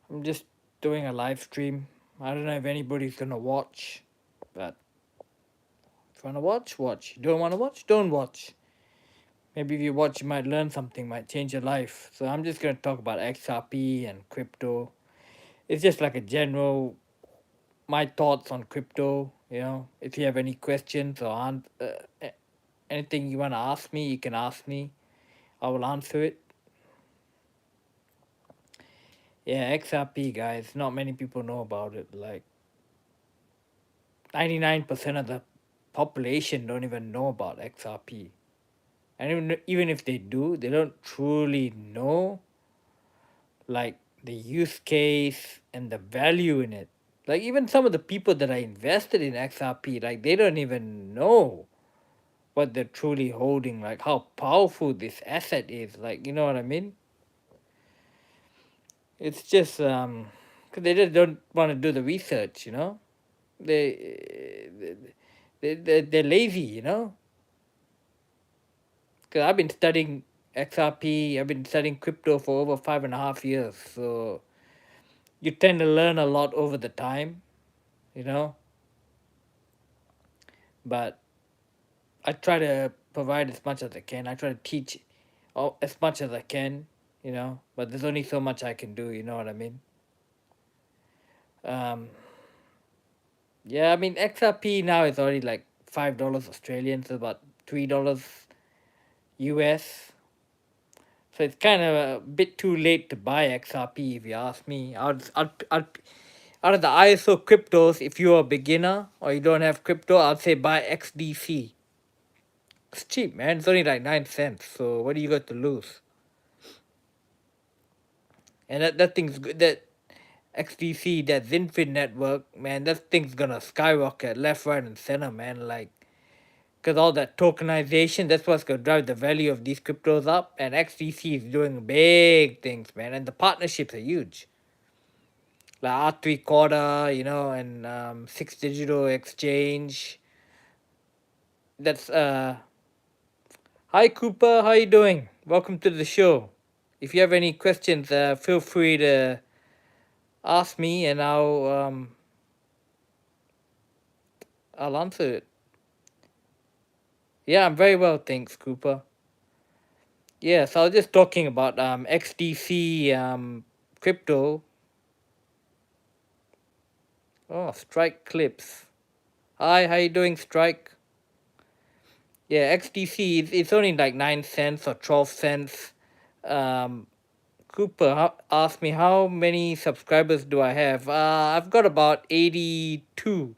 I'm just doing a live stream. I don't know if anybody's gonna watch, but if you wanna watch, watch. You don't wanna watch, don't watch. Maybe if you watch, you might learn something, might change your life. So I'm just gonna talk about XRP and crypto. It's just like a general, my thoughts on crypto. You know, if you have any questions or anything you wanna ask me, you can ask me. I will answer it. Yeah, XRP guys, not many people know about it. Like 99% of the population don't even know about XRP. And even if they do, they don't truly know like the use case and the value in it. Like even some of the people that are invested in XRP, like they don't even know what they're truly holding, like how powerful this asset is. Like you know what I mean? It's just because they just don't want to do the research, you know. They're lazy, you know. Because I've been studying XRP, I've been studying crypto for over 5.5 years. So you tend to learn a lot over the time, you know. But I try to provide as much as I can. I try to teach as much as I can, you know. But there's only so much I can do, you know what I mean? Um, yeah, I mean XRP now is already like $5 Australian, so about $3 US. So it's kind of a bit too late to buy XRP if you ask me. Out of the ISO cryptos, if you're a beginner or you don't have crypto, I'd say buy XDC. It's cheap, man. It's only like 9 cents. So what do you got to lose? And that thing's good. That XDC, that Zinfin network, man, that thing's gonna skyrocket left, right, and center, man. Like, cause all that tokenization, that's what's gonna drive the value of these cryptos up. And XDC is doing big things, man. And the partnerships are huge. Like R3 Corda, you know, and Six Digital Exchange. That's Hi Cooper, how you doing? Welcome to the show. If you have any questions, feel free to ask me, and I'll answer it. Yeah, I'm very well, thanks, Cooper. Yeah, so I was just talking about XDC crypto. Oh, Strike Clips. Hi, how you doing, Strike? Yeah, XDC it's only like 9 cents or 12 cents. Um, Cooper asked me how many subscribers do I have. I've got about 82.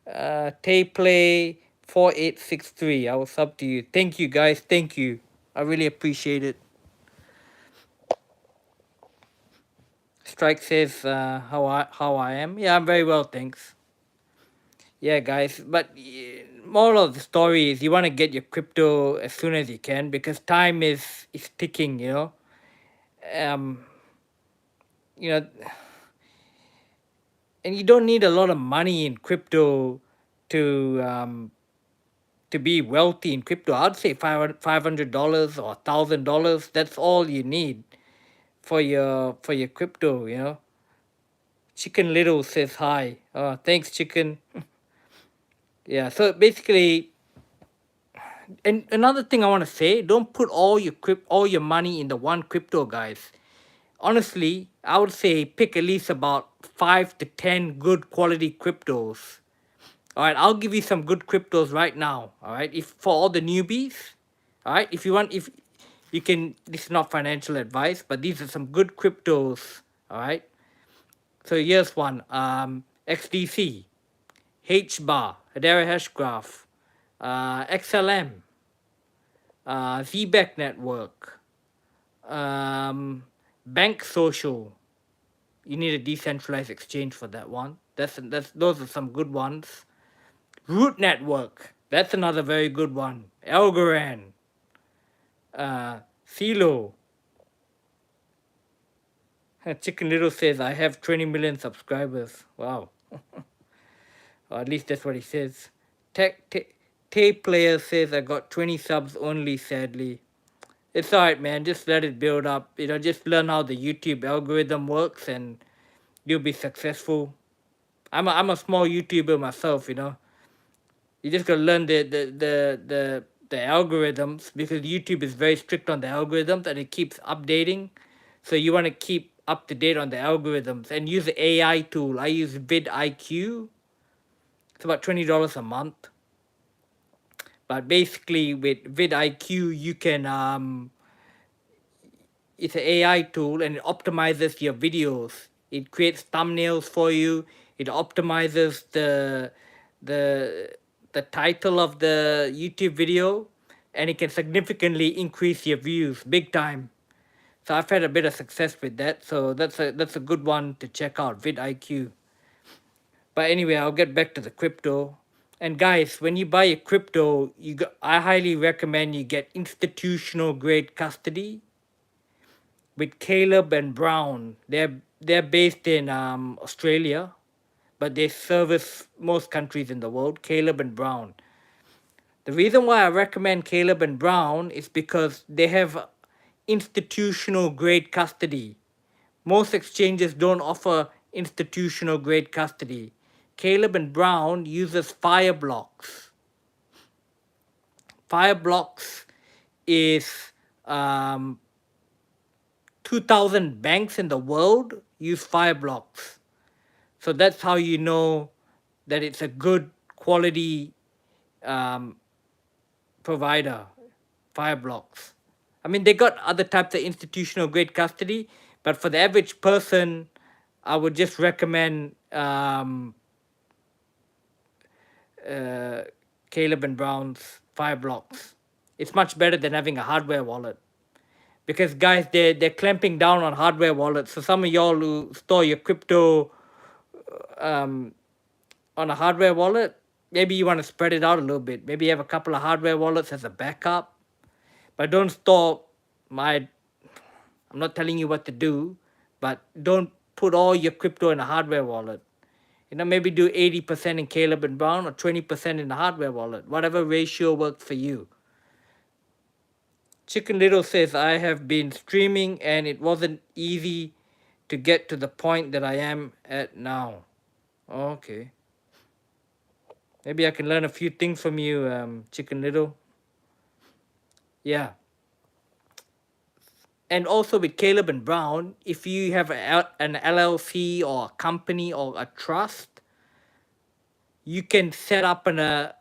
Tayplay 4863. I will sub to you. Thank you guys. Thank you. I really appreciate it. Strike says how I am. Yeah, I'm very well, thanks. Yeah, guys. But moral of the story is you want to get your crypto as soon as you can because time is ticking. Um, you know, and you don't need a lot of money in crypto to to be wealthy in crypto. I'd say $500 or $1,000. That's all you need for your crypto. Chicken Little says hi. Thanks, Chicken. Yeah. So basically, and another thing I want to say: don't put all your money in the one crypto, guys. Honestly, I would say pick at least about 5 to 10 good quality cryptos. All right, I'll give you some good cryptos right now. All right, if for all the newbies, all right, if you want, if you can, this is not financial advice, but these are some good cryptos. All right, so here's one: XDC, HBAR, Hedera Hashgraph, XLM, ZBEC Network, Bank Social. You need a decentralized exchange for that one. That's those are some good ones. Root Network. That's another very good one. Algorand. Philo. Chicken Little says, I have 20 million subscribers. Wow. Or at least that's what he says. Tape Player says, I got 20 subs only, sadly. It's all right, man. Just let it build up. Just learn how the YouTube algorithm works, and you'll be successful. I'm a small YouTuber myself. You just gotta learn the algorithms, because YouTube is very strict on the algorithms and it keeps updating. So you want to keep up to date on the algorithms and use the AI tool. I use vidIQ. It's about $20 a month. But basically, with vidIQ, you can it's an AI tool and it optimizes your videos. It creates thumbnails for you. It optimizes the the title of the YouTube video, and it can significantly increase your views big time. So I've had a bit of success with that. So that's a good one to check out, vidIQ. But anyway, I'll get back to the crypto. And guys, when you buy a crypto, I highly recommend you get institutional grade custody with Caleb and Brown. They're based in Australia, but they service most countries in the world. Caleb and Brown. The reason why I recommend Caleb and Brown is because they have institutional grade custody. Most exchanges don't offer institutional grade custody. Caleb and Brown uses Fireblocks. Fireblocks is 2,000 banks in the world use Fireblocks. So that's how you know that it's a good quality provider, Fireblocks. I mean, they got other types of institutional grade custody, but for the average person, I would just recommend Caleb and Brown's Fireblocks. It's much better than having a hardware wallet. Because guys, they're clamping down on hardware wallets. So some of y'all who store your crypto on a hardware wallet, maybe you want to spread it out a little bit. Maybe you have a couple of hardware wallets as a backup, but don't store my. I'm not telling you what to do, but don't put all your crypto in a hardware wallet. Maybe do 80% in Caleb and Brown or 20% in the hardware wallet, whatever ratio works for you. Chicken Little says, I have been streaming and it wasn't easy to get to the point that I am at now. Okay. Maybe I can learn a few things from you, Chicken Little. Yeah. And also with Caleb and Brown, if you have an LLC or a company or a trust, you can set up an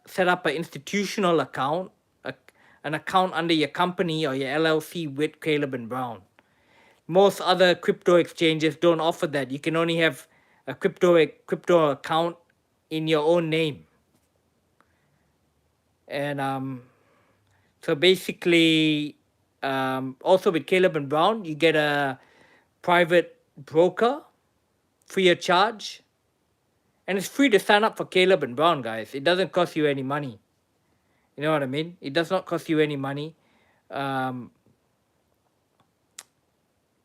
institutional account, an account under your company or your LLC with Caleb and Brown. Most other crypto exchanges don't offer that. You can only have a crypto account in your own name. And so basically, also with Caleb and Brown, you get a private broker free of charge. And it's free to sign up for Caleb and Brown, guys. It doesn't cost you any money. You know what I mean? It does not cost you any money. And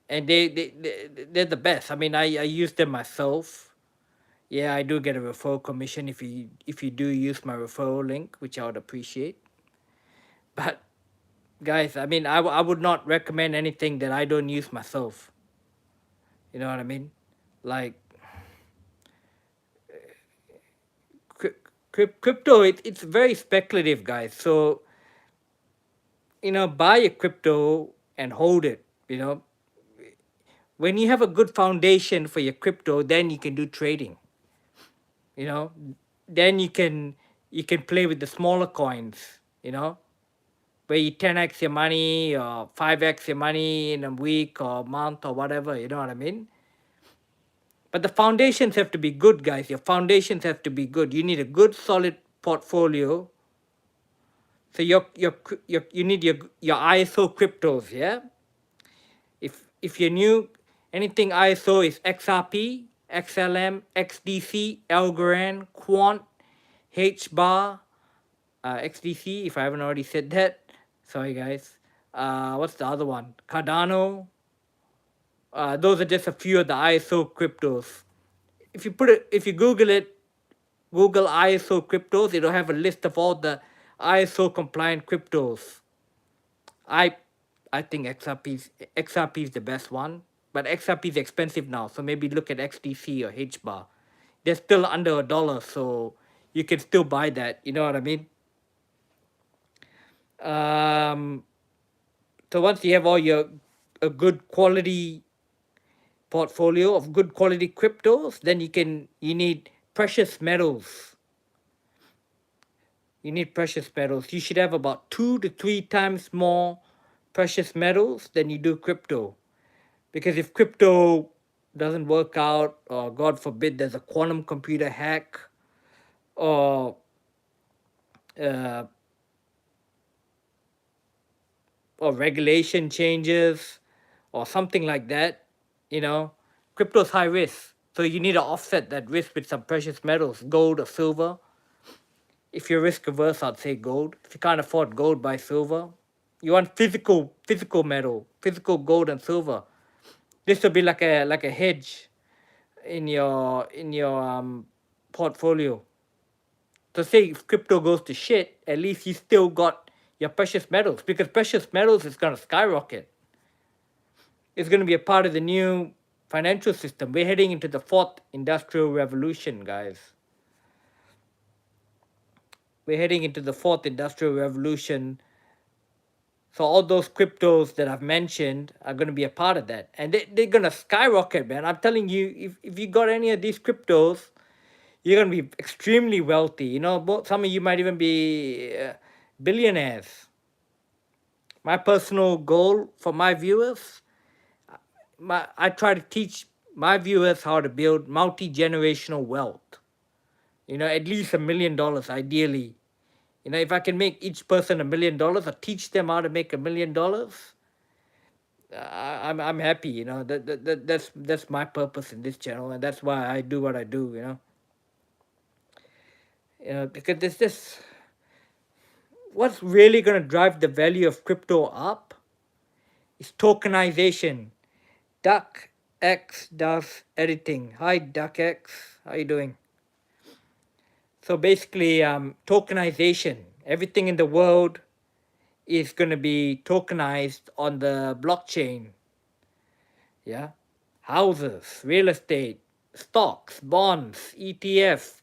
they're the best. I mean, I use them myself. Yeah, I do get a referral commission if you do use my referral link, which I would appreciate. But guys, I mean, I would not recommend anything that I don't use myself. You know what I mean? Like crypto, it's very speculative, guys. So buy a crypto and hold it. When you have a good foundation for your crypto, then you can do trading. Then you can play with the smaller coins. Where you 10x your money or 5x your money in a week or a month or whatever. You know what I mean? But the foundations have to be good, guys. Your foundations have to be good. You need a good, solid portfolio. So you need your ISO cryptos, yeah. If you're new, anything ISO is XRP, XLM, XDC, Algorand, Quant, HBAR, XDC. If I haven't already said that, sorry guys. What's the other one? Cardano. Those are just a few of the ISO cryptos. If you Google it, Google ISO cryptos, it'll have a list of all the ISO compliant cryptos. I think XRP is the best one, but XRP is expensive now, so maybe look at XDC or HBAR. They're still under $1, so you can still buy that. You know what I mean? Um, so once you have all your a good quality portfolio of good quality cryptos, then you need precious metals. You need precious metals. You should have about 2 to 3 times more precious metals than you do crypto. Because if crypto doesn't work out, or God forbid there's a quantum computer hack, or uh, or regulation changes, or something like that, you know, crypto's high risk. So you need to offset that risk with some precious metals, gold or silver. If you're risk averse, I'd say gold. If you can't afford gold, buy silver. You want physical metal, physical gold and silver. This will be like a hedge in your portfolio. So say if crypto goes to shit, at least you still got your precious metals, because precious metals is gonna skyrocket. It's gonna be a part of the new financial system. We're heading into the fourth industrial revolution, guys. We're heading into the fourth industrial revolution. So all those cryptos that I've mentioned are going to be a part of that. And they're going to skyrocket, man. I'm telling you, if you got any of these cryptos, you're going to be extremely wealthy. You know, some of you might even be billionaires. My personal goal for my viewers, I try to teach my viewers how to build multi-generational wealth. You know, at least $1 million ideally. You know, if I can make each person $1 million or teach them how to make $1 million, I'm happy. You know, that's my purpose in this channel, and that's why I do what I do. You know, because there's this. What's really gonna drive the value of crypto up is tokenization. DuckX does editing. Hi DuckX, how you doing? So basically, tokenization. Everything in the world is going to be tokenized on the blockchain. Yeah, houses, real estate, stocks, bonds, ETFs,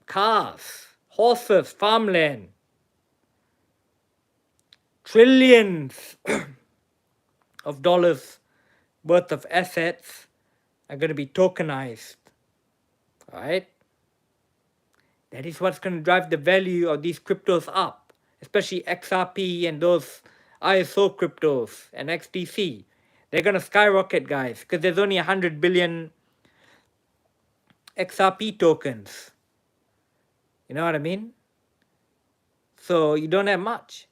cars, horses, farmland, trillions of dollars worth of assets are going to be tokenized. All right. That is what's going to drive the value of these cryptos up, especially XRP and those ISO cryptos and XDC. They're going to skyrocket, guys, because there's only 100 billion XRP tokens. You know what I mean? So you don't have much.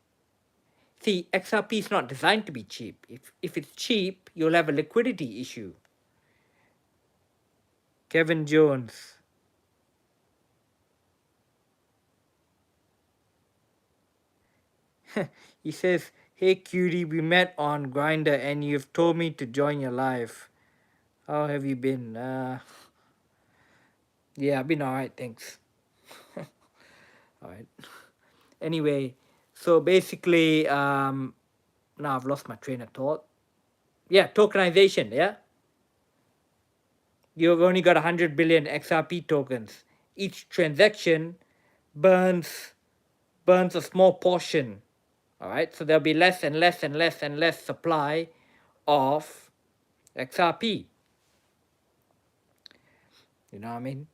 See, XRP is not designed to be cheap. If it's cheap, you'll have a liquidity issue. Kevin Jones. He says, "Hey cutie, we met on Grindr and you've told me to join your live. How have you been?" Yeah, I've been alright, thanks. Alright. Anyway, so basically, now I've lost my train of thought. Yeah, tokenization, yeah? You've only got 100 billion XRP tokens. Each transaction burns a small portion. Alright, so there'll be less and less and less and less supply of XRP. You know what I mean?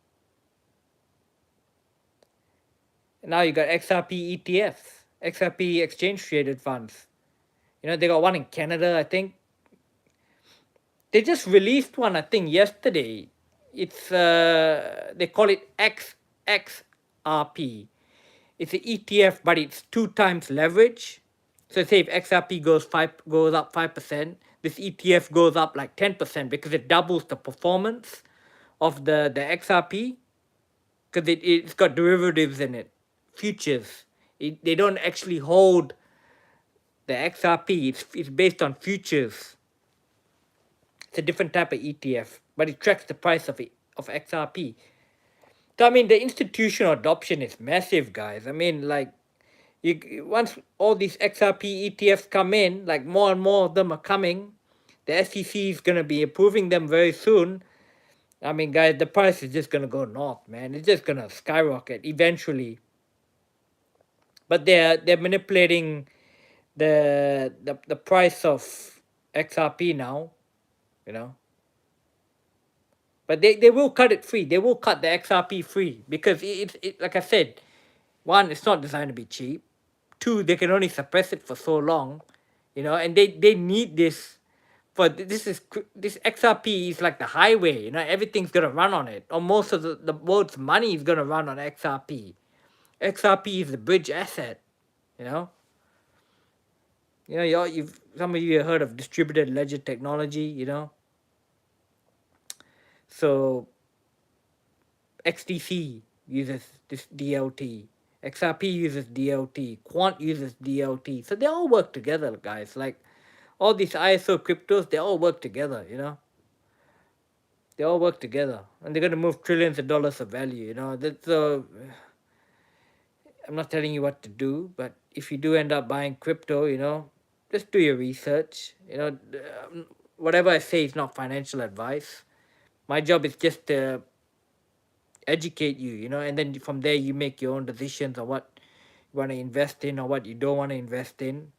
Now you got XRP ETFs, XRP exchange traded funds. You know, they got one in Canada, I think. They just released one, I think, yesterday. It's they call it XXRP. It's an ETF, but it's 2 times leverage. So say if XRP goes up 5%, this ETF goes up like 10% because it doubles the performance of the XRP, because it's got derivatives in it, futures. They don't actually hold the XRP. It's based on futures. It's a different type of ETF, but it tracks the price of XRP. So I mean, the institutional adoption is massive, guys. I mean, like, Once all these XRP ETFs come in, like more and more of them are coming, the SEC is gonna be approving them very soon. I mean, guys, the price is just gonna go north, man. It's just gonna skyrocket eventually. But they're manipulating the price of XRP now, you know. But they will cut it free. They will cut the XRP free because like I said, one, it's not designed to be cheap. Two, they can only suppress it for so long, you know, and they need this. For this XRP is like the highway, you know, everything's gonna run on it, or most of the world's money is gonna run on XRP. XRP is the bridge asset, you know. You know, you've some of you have heard of distributed ledger technology, you know. So XDC uses this DLT. XRP uses DLT. Quant uses DLT. So they all work together, guys. Like all these ISO cryptos, they all work together, you know. They all work together. And they're gonna move trillions of dollars of value, you know. That's I'm not telling you what to do, but if you do end up buying crypto, you know, just do your research. You know, whatever I say is not financial advice. My job is just to educate you, you know, and then from there you make your own decisions on what you want to invest in or what you don't want to invest in.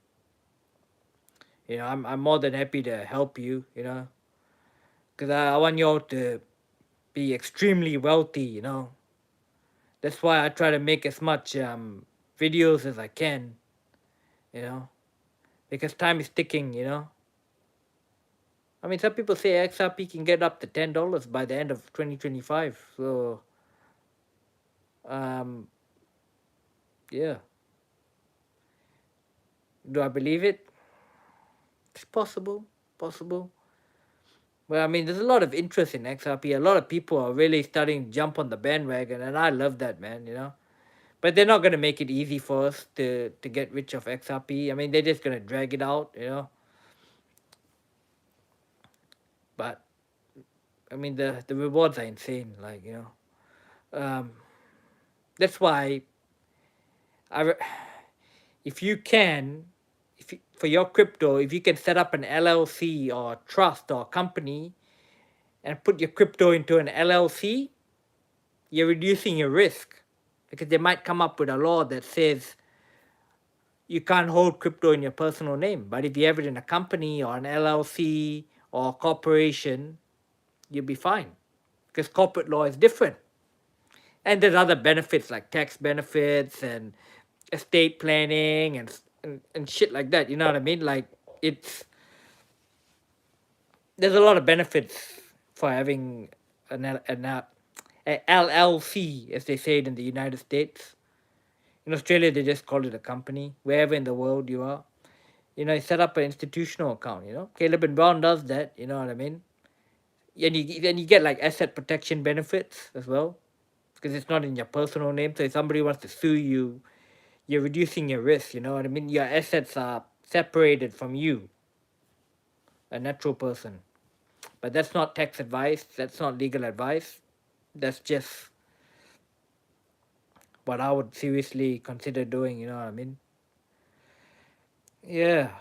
You know, I'm more than happy to help you, you know, because I want you all to be extremely wealthy, you know. That's why I try to make as much videos as I can, you know, because time is ticking, you know. I mean, some people say XRP can get up to $10 by the end of 2025. So, um, yeah. Do I believe it? It's possible. Possible. Well, I mean, there's a lot of interest in XRP. A lot of people are really starting to jump on the bandwagon, and I love that, man, you know. But they're not going to make it easy for us to get rich off XRP. I mean, they're just going to drag it out, you know. But, I mean, the rewards are insane, like, you know. That's why if you can, for your crypto, if you can set up an LLC or trust or company and put your crypto into an LLC, you're reducing your risk because they might come up with a law that says you can't hold crypto in your personal name. But if you have it in a company or an LLC or a corporation, you'll be fine because corporate law is different. And there's other benefits like tax benefits and estate planning and shit like that. You know what I mean? Like it's there's a lot of benefits for having a LLC, as they say it in the United States. In Australia, they just call it a company. Wherever in the world you are, you know, you set up an institutional account. You know, Caleb and Brown does that. You know what I mean? And you get like asset protection benefits as well because it's not in your personal name. So if somebody wants to sue you, you're reducing your risk. You know what I mean? Your assets are separated from you, a natural person. But that's not tax advice. That's not legal advice. That's just what I would seriously consider doing. You know what I mean? Yeah.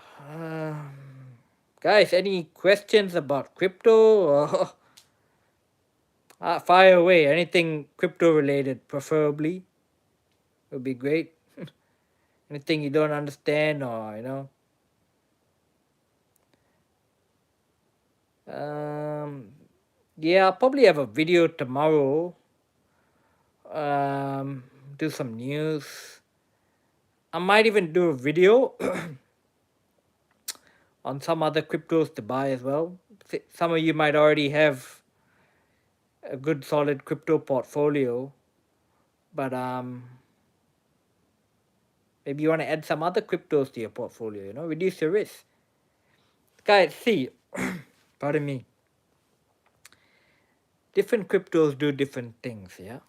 Guys, any questions about crypto or fire away? Anything crypto related, preferably, would be great. Anything you don't understand or you know. Um, yeah, I'll probably have a video tomorrow. Do some news. I might even do a video on some other cryptos to buy as well. Some of you might already have a good solid crypto portfolio, but maybe you want to add some other cryptos to your portfolio, you know, reduce your risk. Guys, see, pardon me. Different cryptos do different things, yeah.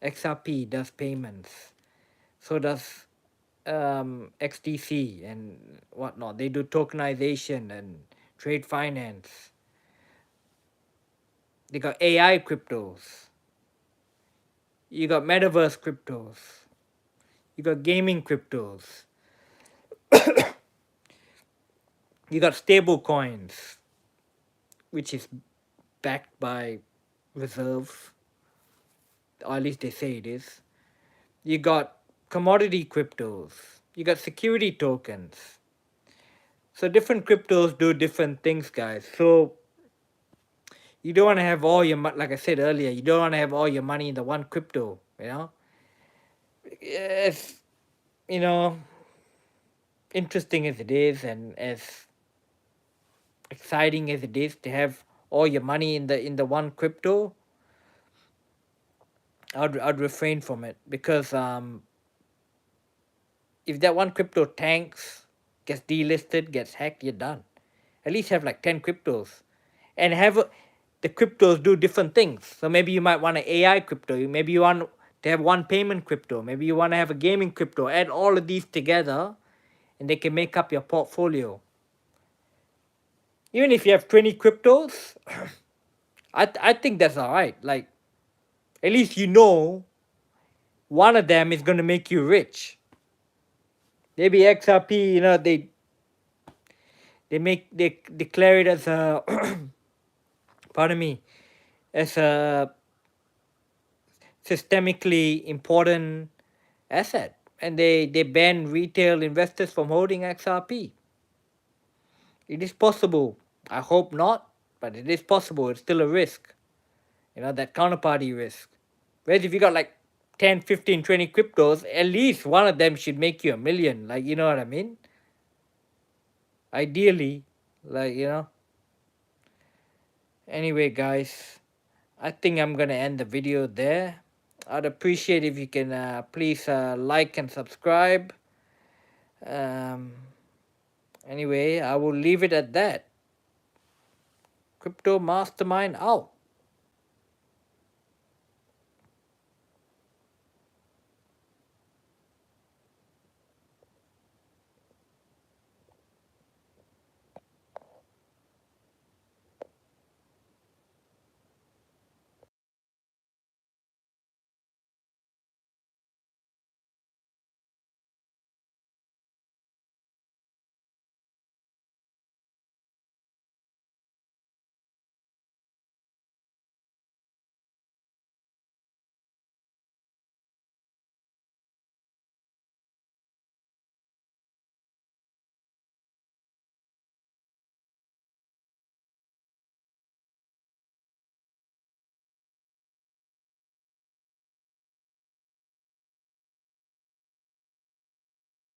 XRP does payments, so does XDC and whatnot. They do tokenization and trade finance. They got AI cryptos. You got metaverse cryptos. You got gaming cryptos. You got stable coins, which is backed by reserves, or at least they say it is. You got commodity cryptos. You got security tokens. So different cryptos do different things, guys. So you don't want to have all your like I said earlier, you don't want to have all your money in the one crypto. As you know, interesting as it is, and as exciting as it is to have all your money in the one crypto, I'd refrain from it, because if that one crypto tanks, gets delisted, gets hacked, you're done. At least have like 10 cryptos, and the cryptos do different things. So maybe you might want an AI crypto. Maybe you want to have one payment crypto. Maybe you want to have a gaming crypto. Add all of these together, and they can make up your portfolio. Even if you have 20 cryptos, I think that's all right. Like, at least you know one of them is going to make you rich. Maybe XRP, they declare it as a pardon me, as a systemically important asset, and they ban retail investors from holding XRP. It is possible. I hope not, but it is possible. It's still a risk. That counterparty risk. Whereas if you got like 10, 15, 20 cryptos, at least one of them should make you a million. Like, you know what I mean? Ideally, like, Anyway, guys, I think I'm gonna end the video there. I'd appreciate if you can please like and subscribe. Um, anyway, I will leave it at that. Crypto Mastermind out.